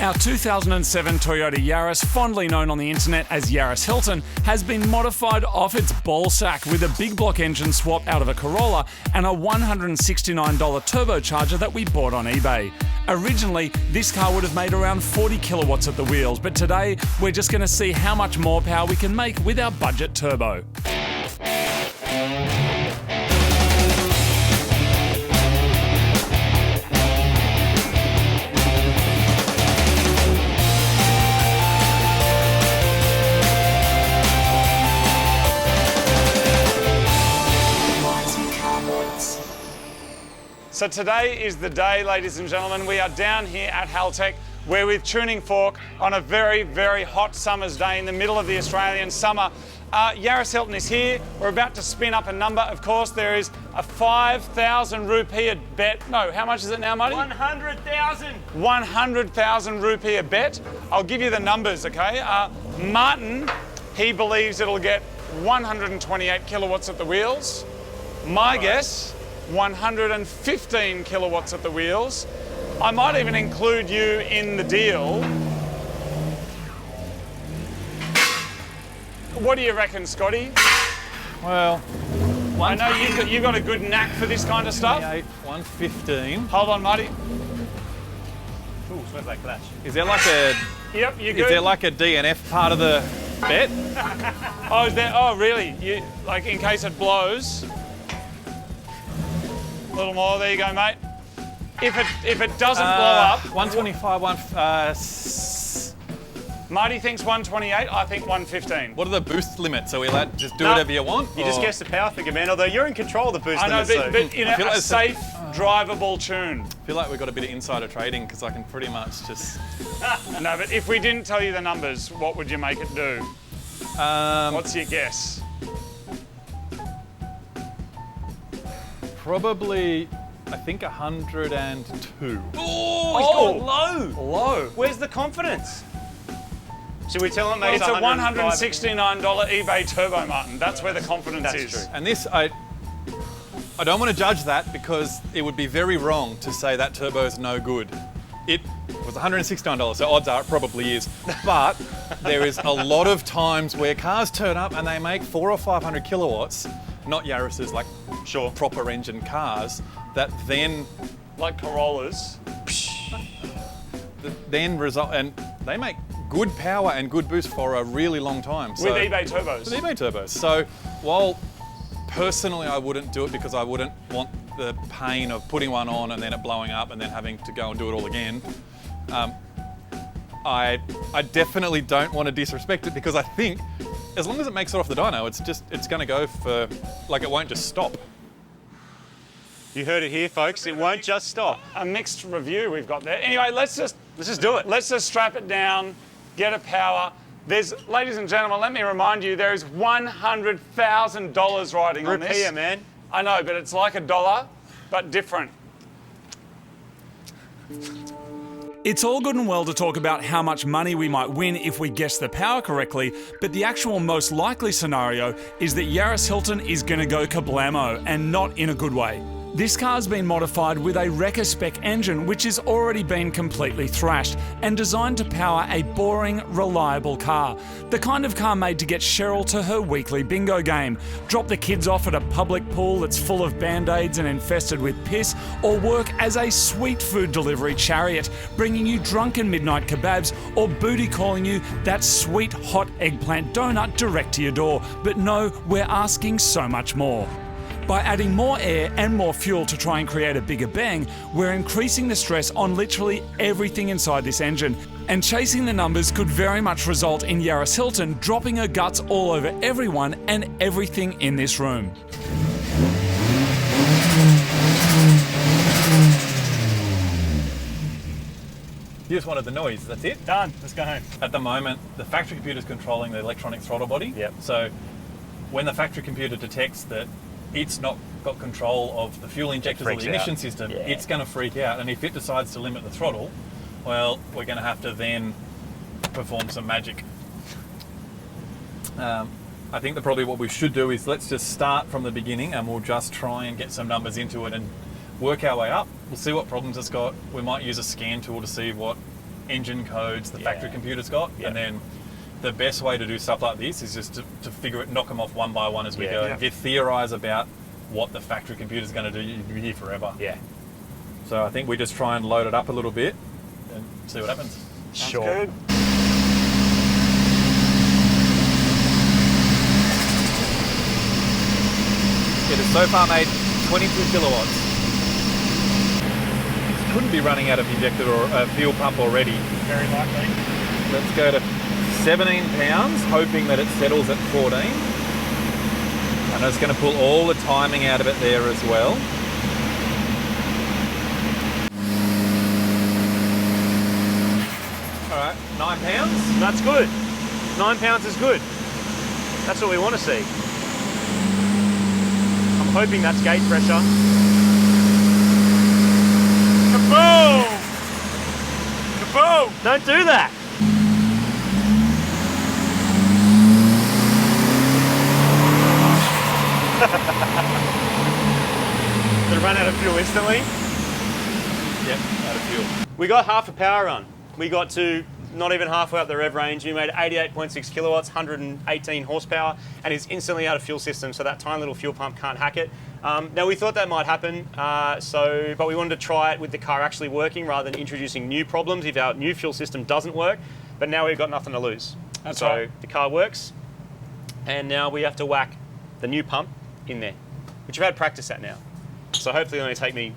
Our 2007 Toyota Yaris, fondly known on the internet as Yaris Hilton, has been modified off its ballsack with a big block engine swap out of a Corolla and a $169 turbocharger that we bought on eBay. Originally, this car would have made around 40 kilowatts at the wheels, but today we're just going to see how much more power we can make with our budget turbo. So today is the day, ladies and gentlemen. We are down here at Haltech. We're with Tuning Fork on a very, very hot summer's day in the middle of the Australian summer. Yaris Hilton is here. We're about to spin up a number. Of course, there is a 5,000 rupee bet. No, how much is it now, Marty? 100,000. 100,000 rupee a bet. I'll give you the numbers, okay? Martin, he believes it'll get 128 kilowatts at the wheels. My guess, 115 kilowatts at the wheels. I might even include you in the deal. What do you reckon, Scotty? Well, I know you've got a good knack for this kind of stuff. 115. Hold on, Marty. Ooh, smells like flash. Is there like a? Yep, you're good. Is there like a DNF part of the bet? Oh, is there? Oh, really? You like in case it blows. A little more. There you go, mate. If it doesn't blow up, 125. Marty thinks 128. I think 115. What are the boost limits? Are we allowed to just do whatever you want? You just guess the power figure, man. Although you're in control of the boost I know, limits. but in feel a like safe, drivable tune. I feel like we've got a bit of insider trading because I can pretty much just. No, but if we didn't tell you the numbers, what would you make it do? What's your guess? Probably, I think 102. Oh, he's gone low. Low. Where's the confidence? Should we tell him that It's a $169 eBay turbo, Martin. That's where the confidence is. True. And this, I don't want to judge that because it would be very wrong to say that turbo is no good. It was $169, so odds are it probably is. But there is a lot of times where cars turn up and they make 400 or 500 kilowatts, not Yaris's, like proper engine cars, that then Like Corollas. then result, and they make good power and good boost for a really long time. With eBay turbos. With eBay turbos. So while personally I wouldn't do it because I wouldn't want the pain of putting one on and then it blowing up and then having to go and do it all again, I definitely don't want to disrespect it because I think as long as it makes it off the dyno, it's going to go for, like, it won't just stop. You heard it here, folks. It won't just stop. A mixed review we've got there. Anyway, let's just do it. Let's just strap it down, get a power. Ladies and gentlemen, let me remind you, there is $100,000 riding on this. Rupiah, man. I know, but it's like $1, but different. It's all good and well to talk about how much money we might win if we guess the power correctly, but the actual most likely scenario is that Yaris Hilton is going to go kablamo, and not in a good way. This car's been modified with a Wrecker spec engine which has already been completely thrashed and designed to power a boring, reliable car. The kind of car made to get Cheryl to her weekly bingo game, drop the kids off at a public pool that's full of band-aids and infested with piss, or work as a sweet food delivery chariot, bringing you drunken midnight kebabs, or booty calling you that sweet hot eggplant donut direct to your door. But no, we're asking so much more. By adding more air and more fuel to try and create a bigger bang, we're increasing the stress on literally everything inside this engine. And chasing the numbers could very much result in Yaris Hilton dropping her guts all over everyone and everything in this room. You just wanted the noise, that's it? Done. Let's go home. At the moment, the factory computer is controlling the electronic throttle body. Yep. So when the factory computer detects that it's not got control of the fuel injectors or the ignition system, it's going to freak out. And if it decides to limit the throttle, well, we're going to have to then perform some magic. I think that probably what we should do is let's just start from the beginning and we'll just try and get some numbers into it and work our way up. We'll see what problems it's got. We might use a scan tool to see what engine codes the factory computer's got, and then the best way to do stuff like this is just to figure it, knock them off one by one as we go. If you theorise about what the factory computer's going to do, you'll be here forever. Yeah. So I think we just try and load it up a little bit and see what happens. Sure. Good. It has so far made 22 kilowatts. Couldn't be running out of injector or fuel pump already. Very likely. Let's go to 17 pounds, hoping that it settles at 14. And it's going to pull all the timing out of it there as well. All right, 9 pounds. That's good. 9 pounds is good. That's what we want to see. I'm hoping that's gate pressure. Kaboom! Kaboom! Don't do that. Did it run out of fuel instantly? Yep, out of fuel. We got half a power run. We got to not even halfway up the rev range. We made 88.6 kilowatts, 118 horsepower, and is instantly out of fuel system, so that tiny little fuel pump can't hack it. Now, we thought that might happen, but we wanted to try it with the car actually working rather than introducing new problems if our new fuel system doesn't work. But now we've got nothing to lose. That's so right. the car works, and now we have to whack the new pump in there, which I've had practice at now. So hopefully it'll only take me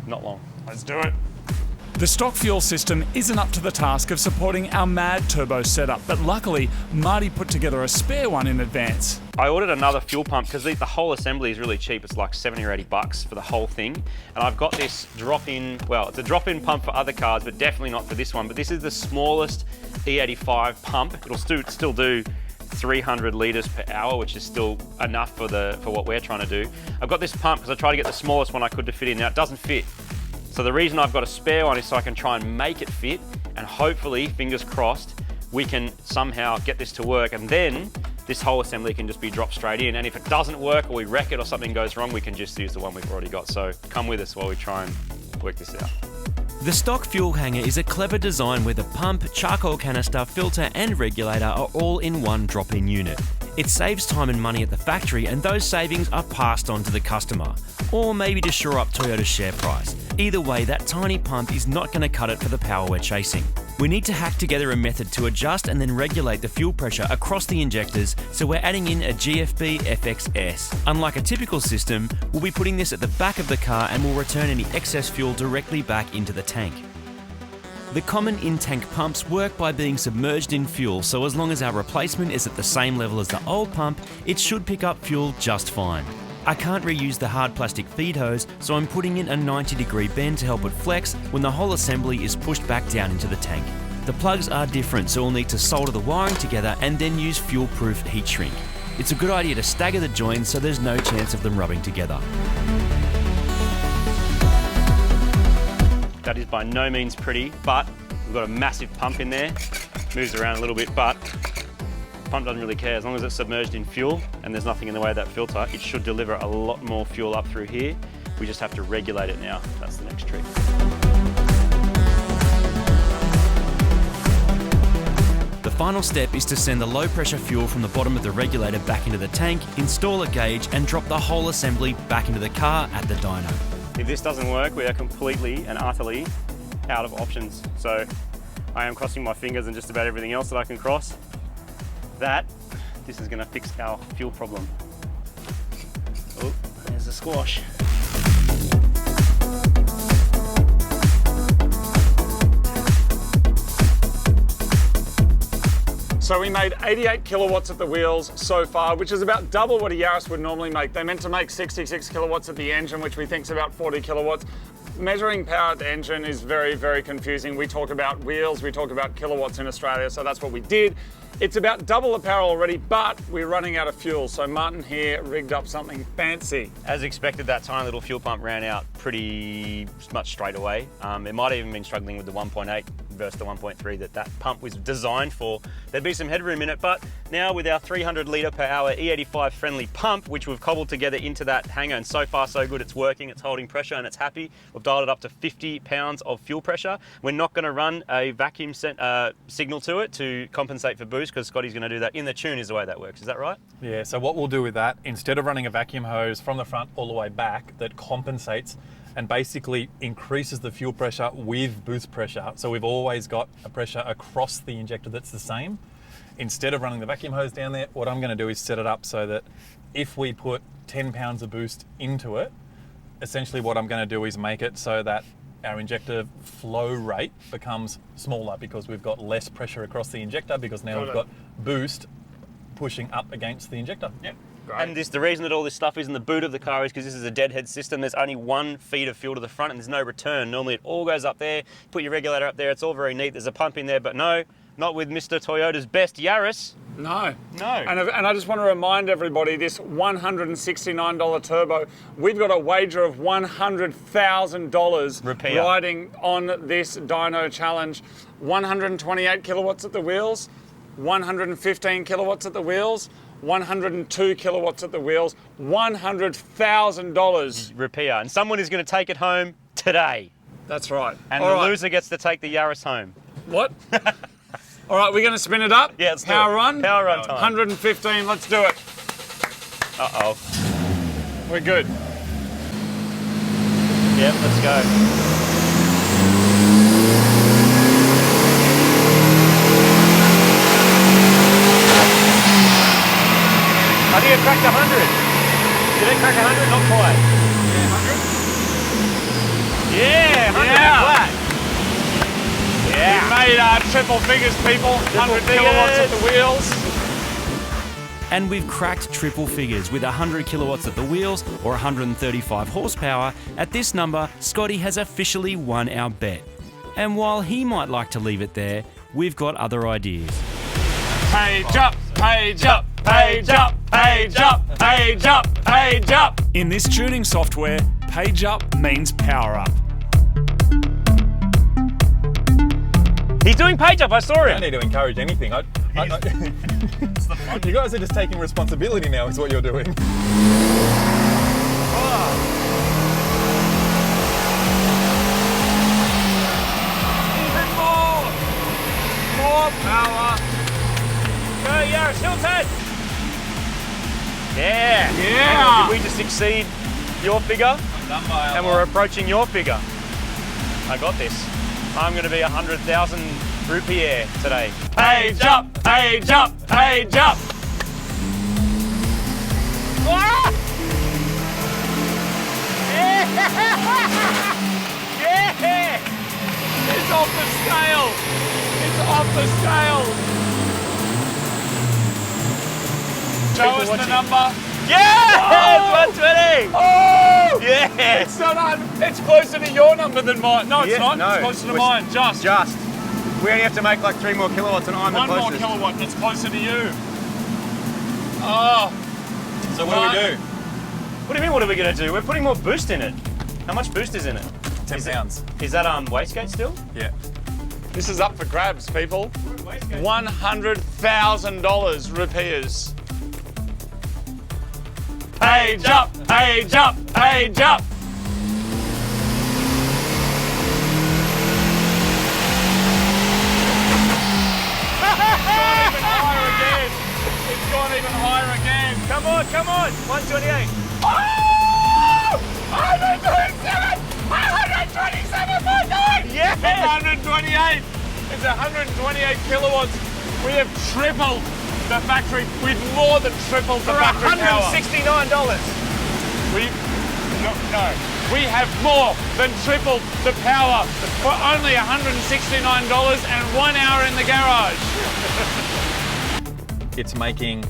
not long. Let's do it. The stock fuel system isn't up to the task of supporting our mad turbo setup, but luckily, Marty put together a spare one in advance. I ordered another fuel pump because the whole assembly is really cheap. It's like 70 or 80 bucks for the whole thing. And I've got this drop-in, well, it's a drop-in pump for other cars, but definitely not for this one. But this is the smallest E85 pump. It'll still do 300 litres per hour, which is still enough for what we're trying to do. I've got this pump because I tried to get the smallest one I could to fit in. Now, it doesn't fit. So the reason I've got a spare one is so I can try and make it fit, and hopefully, fingers crossed, we can somehow get this to work, and then this whole assembly can just be dropped straight in. And if it doesn't work, or we wreck it, or something goes wrong, we can just use the one we've already got. So come with us while we try and work this out. The stock fuel hanger is a clever design where the pump, charcoal canister, filter and regulator are all in one drop-in unit. It saves time and money at the factory, and those savings are passed on to the customer. Or maybe to shore up Toyota's share price. Either way, that tiny pump is not going to cut it for the power we're chasing. We need to hack together a method to adjust and then regulate the fuel pressure across the injectors, so we're adding in a GFB FXS. Unlike a typical system, we'll be putting this at the back of the car and will return any excess fuel directly back into the tank. The common in-tank pumps work by being submerged in fuel, so as long as our replacement is at the same level as the old pump, it should pick up fuel just fine. I can't reuse the hard plastic feed hose, so I'm putting in a 90-degree bend to help it flex when the whole assembly is pushed back down into the tank. The plugs are different, so we'll need to solder the wiring together and then use fuel-proof heat shrink. It's a good idea to stagger the joins so there's no chance of them rubbing together. That is by no means pretty, but we've got a massive pump in there. Moves around a little bit, but the pump doesn't really care. As long as it's submerged in fuel and there's nothing in the way of that filter, it should deliver a lot more fuel up through here. We just have to regulate it now. That's the next trick. The final step is to send the low pressure fuel from the bottom of the regulator back into the tank, install a gauge and drop the whole assembly back into the car at the dyno. If this doesn't work, we are completely and utterly out of options. So I am crossing my fingers and just about everything else that I can cross. This is gonna fix our fuel problem. Oh, there's a squash. So we made 88 kilowatts at the wheels so far, which is about double what a Yaris would normally make. They're meant to make 66 kilowatts at the engine, which we think is about 40 kilowatts. Measuring power at the engine is very, very confusing. We talk about wheels, we talk about kilowatts in Australia, so that's what we did. It's about double the power already, but we're running out of fuel. So Martin here rigged up something fancy. As expected, that tiny little fuel pump ran out pretty much straight away. It might have even been struggling with the 1.8 versus the 1.3 that pump was designed for. There'd be some headroom in it, but now with our 300 litre per hour E85 friendly pump, which we've cobbled together into that hanger, and so far so good, it's working, it's holding pressure and it's happy. We've dialed it up to 50 pounds of fuel pressure. We're not going to run a vacuum signal to it to compensate for boost, because Scotty's going to do that in the tune is the way that works. Is that right? Yeah, so what we'll do with that, instead of running a vacuum hose from the front all the way back that compensates and basically increases the fuel pressure with boost pressure, so we've always got a pressure across the injector that's the same. Instead of running the vacuum hose down there, what I'm going to do is set it up so that if we put 10 pounds of boost into it, essentially what I'm going to do is make it so that our injector flow rate becomes smaller, because we've got less pressure across the injector, because now we've got boost pushing up against the injector. Yep. Great. And the reason that all this stuff is in the boot of the car is because this is a deadhead system. There's only 1 feed of fuel to the front and there's no return. Normally it all goes up there, put your regulator up there, it's all very neat. There's a pump in there, but no, not with Mr. Toyota's best Yaris. No. No. And I just want to remind everybody, this $169 turbo, we've got a wager of $100,000 riding on this dyno challenge. 128 kilowatts at the wheels, 115 kilowatts at the wheels, 102 kilowatts at the wheels, $100,000. Repair. And someone is going to take it home today. That's right. And the loser gets to take the Yaris home. What? All right, we're going to spin it up. Yeah, let's Power do it. run. Power run time. 115, let's do it. Uh-oh. We're good. Yep, let's go. I think it cracked 100. Did it crack 100? Not quite. Yeah, 100. Yeah, 100 flat. Yeah. We made triple figures, people. 100 kilowatts at the wheels. And we've cracked triple figures with 100 kilowatts at the wheels or 135 horsepower. At this number, Scotty has officially won our bet. And while he might like to leave it there, we've got other ideas. Page up, page up, page up, page up, page up, page up. In this tuning software, page up means power up. He's doing page up, I saw I him. don't need to encourage anything. You guys are just taking responsibility now, is what you're doing. Even more. More power. Go, Yaris Hilton. Yeah. Yeah. Did we just exceed your figure? And we're approaching your figure. I got this. I'm going to be 100,000 rupiah today. Page up, page up, page up. Ah! Yeah! It's off the scale. It's off the scale. Show us the number. Yeah! It's 120! Oh! Yeah! It's not. It's closer to your number than mine. No, it's Yeah, not. no. It's closer to mine. Just. We only have to make like 3 more kilowatts and I'm the One more closest. kilowatt. It's closer to you. Oh. So what do we do? What do you mean, what are we going to do? We're putting more boost in it. How much boost is in it? 10 pounds. Is that wastegate still? Yeah. This is up for grabs, people. $100,000 rupees. Page up, page up, page up. It's gone even higher again. Come on, 128. Oh! 127! 127.9! Yes! 128! It's 128 kilowatts. We have tripled the factory. We've more than tripled the factory power. $169. No. We have more than tripled the power for only $169 and 1 hour in the garage. It's making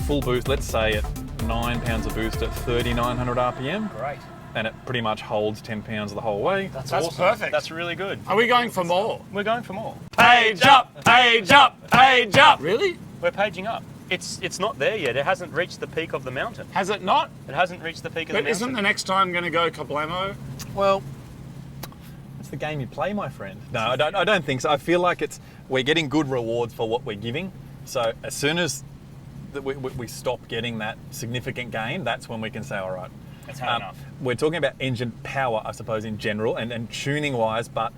full boost, let's say at 9 pounds of boost at 3,900 RPM. Great. And it pretty much holds 10 pounds the whole way. That's awesome. Perfect. That's really good. Are we going for more? We're going for more. Page up, page up, page up. Really? We're paging up. It's not there yet. It hasn't reached the peak of the mountain. Has it not? It hasn't reached the peak of the But mountain. isn't the next time going to go kablamo? Well, that's the game you play, my friend. No, I don't think so. I feel like we're getting good rewards for what we're giving. So as soon as we stop getting that significant gain, that's when we can say, all right. That's hard enough. We're talking about engine power, I suppose, in general, and tuning wise, but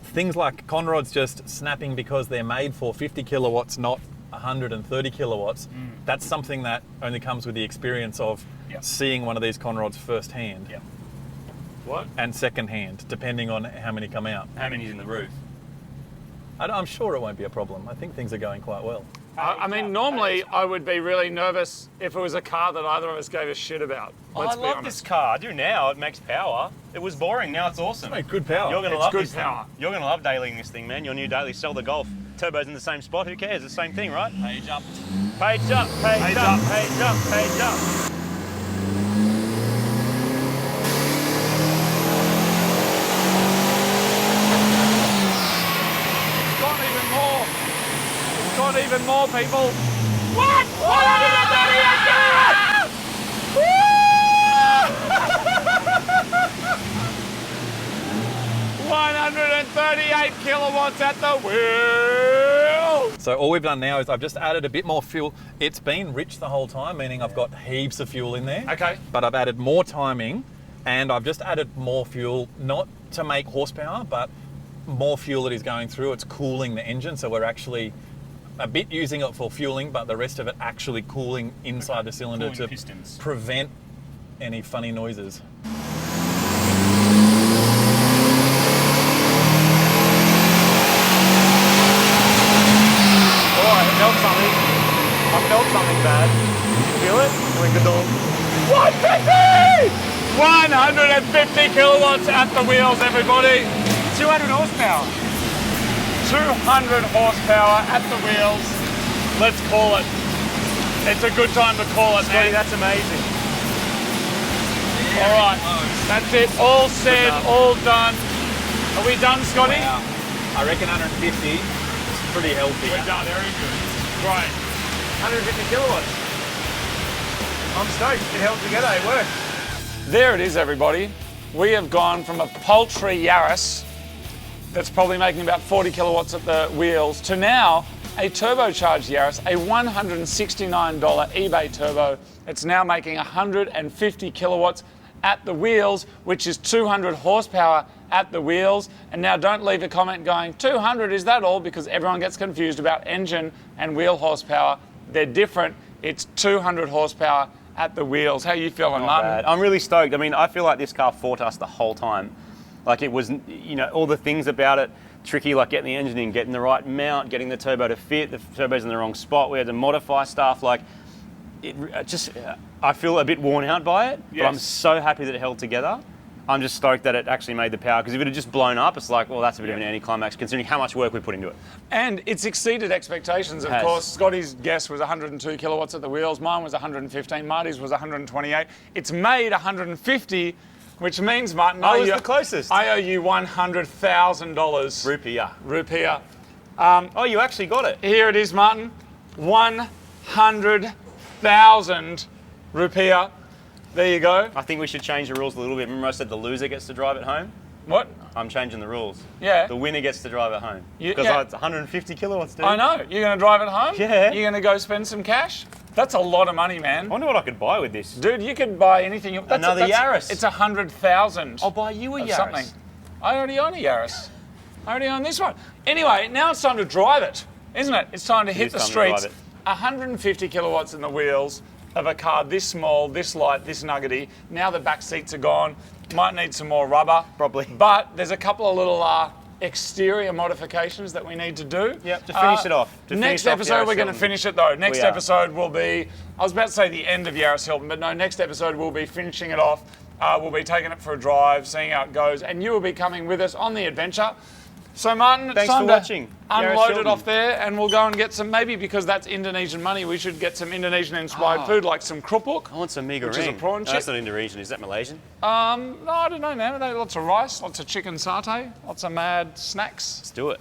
things like conrods just snapping because they're made for 50 kilowatts, not 130 kilowatts, that's something that only comes with the experience of seeing one of these conrods firsthand. Yep. What? And secondhand, depending on how many come out. How many's in the roof? I'm sure it won't be a problem. I think things are going quite well. I mean, normally I would be really nervous if it was a car that either of us gave a shit about. Let's be I love honest. this car. I do now. It makes power. It was boring. Now it's awesome. It's good power. You're gonna It's love good this power. thing. You're gonna love dailying this thing, man. Your new daily. Sell the Golf. Turbo's in the same spot. Who cares? It's the same thing, right? Page up. Page up. Page up. Page up. Page up. Got even more people. What? 138 kilowatts at the wheel. So all we've done now is I've just added a bit more fuel. It's been rich the whole time, meaning I've got heaps of fuel in there. Okay. But I've added more timing, and I've just added more fuel, not to make horsepower, but more fuel that is going through. It's cooling the engine, so we're actually a bit using it for fueling, but the rest of it actually cooling inside the cylinder Cooling to pistons. prevent any funny noises. Oh, I felt something. I felt something bad. Feel it? Doing the dog. 150! 150 kilowatts at the wheels, everybody. 200 horsepower. 200 horsepower at the wheels. Let's call it. It's a good time to call it, man. That's amazing. All right, that's it. All said, all done. Are we done, Scotty? Wow. I reckon 150 is pretty healthy. We're done. Very good. Great. 150 kilowatts. I'm stoked. It held together. It worked. There it is, everybody. We have gone from a paltry Yaris that's probably making about 40 kilowatts at the wheels to now a turbocharged Yaris, a $169 eBay turbo. It's now making 150 kilowatts at the wheels, which is 200 horsepower at the wheels. And now don't leave a comment going, 200, is that all? Because everyone gets confused about engine and wheel horsepower. They're different. It's 200 horsepower at the wheels. How you feeling, Martin? I'm really stoked. I mean, I feel like this car fought us the whole time. Like it was, you know, all the things about it tricky, like getting the engine in, getting the right mount, getting the turbo to fit. The turbo's in the wrong spot. We had to modify stuff. Like, I feel a bit worn out by it, but I'm so happy that it held together. I'm just stoked that it actually made the power, because if it had just blown up, it's like, well, that's a bit of an anticlimax considering how much work we put into it. And it's exceeded expectations, of course. Scotty's guess was 102 kilowatts at the wheels. Mine was 115. Marty's was 128. It's made 150, which means, Martin, I was the closest. I owe you $100,000. Rupiah. Rupiah. Oh, you actually got it. Here it is, Martin. 100,000 rupiah. There you go. I think we should change the rules a little bit. Remember I said the loser gets to drive it home? What? I'm changing the rules. Yeah. The winner gets to drive it home. Because yeah. it's 150 kilowatts, dude. I know. You're going to drive it home? Yeah. You're going to go spend some cash? That's a lot of money, man. I wonder what I could buy with this. Dude, you could buy anything. Another Yaris. It's 100,000. I'll buy you a Yaris. Something. I already own a Yaris. I already own this one. Anyway, now it's time to drive it, isn't it? It's time to hit the streets. 150 kilowatts in the wheels of a car this small, this light, this nuggety. Now the back seats are gone. Might need some more rubber. Probably. But there's a couple of little exterior modifications that we need to do. Yep, to finish it off. Next episode, we're going to finish it though. Next episode will be, I was about to say the end of Yaris Hilton, but no, next episode we'll be finishing it off. We'll be taking it for a drive, seeing how it goes, and you will be coming with us on the adventure. So Martin, it's time to unload it off there, and we'll go and get some, maybe because that's Indonesian money, we should get some Indonesian-inspired food, like some kerupuk. I want some mee goreng. Which is a prawn chip. No, that's not Indonesian. Is that Malaysian? No, I don't know, man. Lots of rice, lots of chicken satay, lots of mad snacks. Let's do it.